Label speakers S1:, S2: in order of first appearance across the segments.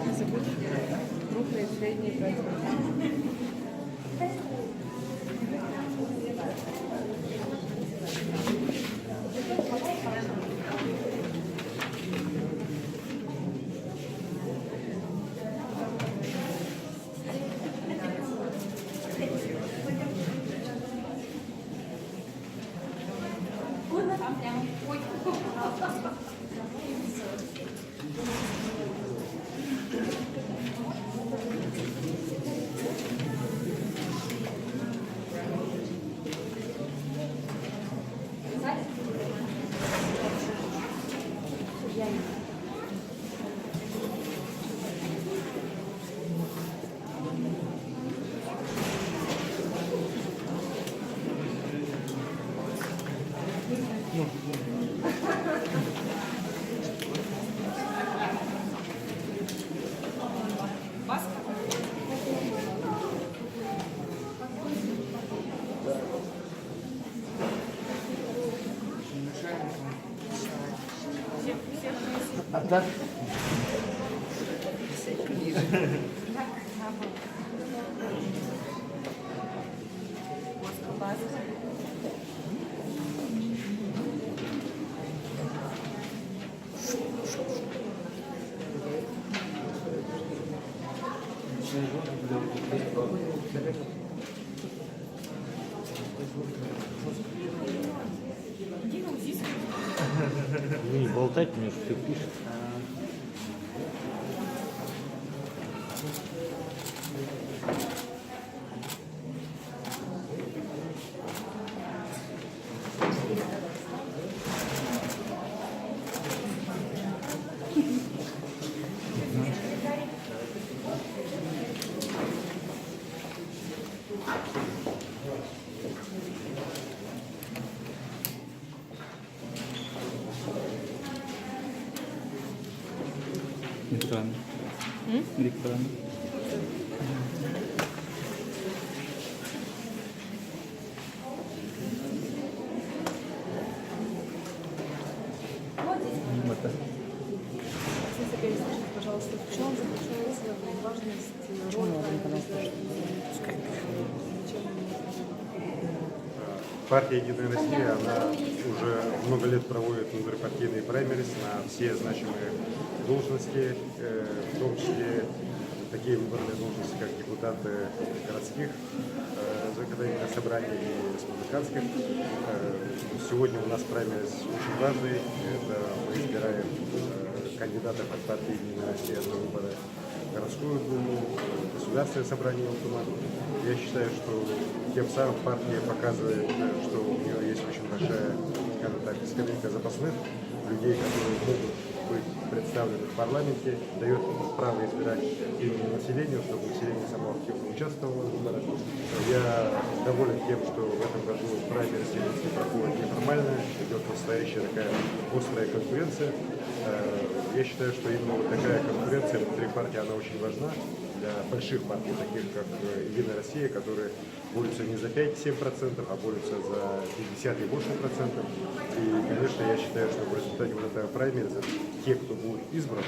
S1: не забудь крупные и средние производители.
S2: Да?
S3: Не болтать, мне что пишет.
S2: Экран. Экран. Вот.
S1: Если перескажите, пожалуйста, в чем заключается важность роли
S4: Партия «Единая Россия», она уже много лет проводит внутрипартийные праймерис на все значимые должности, в том числе такие выборные должности, как депутаты городских законодательных собраний и республиканских. Сегодня у нас праймерис очень важный. Это мы избираем кандидатов от партии «Единая Россия» на выборы в городскую думу, государственное собрание Алтума. Я считаю, что тем самым партия показывает, что у нее есть очень большая, скажем так, скамейка запасных людей, которые могут быть представлены в парламенте, дает право избирать именно населению, чтобы население само активно участвовало в выборах. Я доволен тем, что в этом году праймерис проходит неформально, идет настоящая такая острая конкуренция. Я считаю, что именно вот такая конкуренция внутри партии, она очень важна для больших партий, таких как «Единая Россия», которые борются не за 5-7%, а борются за 50 и больше процентов. И, конечно, я считаю, что в результате вот этого праймериза те, кто будет избран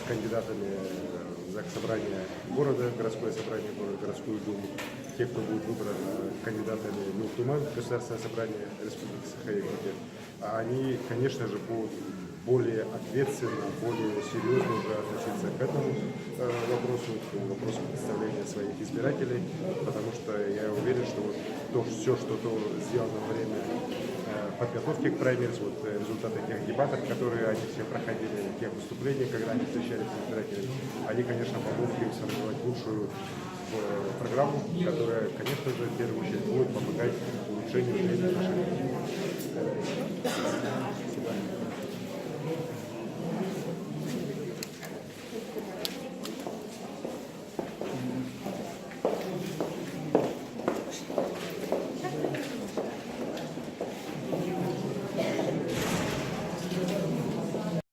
S4: кандидатами в Заксобрание города, городское собрание города, городскую думу, те, кто будет выбран кандидатами в Алтуман, государственное собрание Республики Саха-Якутия, они, конечно же, будут более ответственно, более серьезно уже относиться к этому вопросу, к вопросу представления своих избирателей, потому что я уверен, что вот все, что сделано во время подготовки к праймерис, вот результаты тех дебатов, которые они все проходили, тех выступлений, когда они встречались с избирателями, они, конечно, помогут им сформировать лучшую программу, которая, конечно же, в первую очередь будет помогать улучшению жизни наших людей.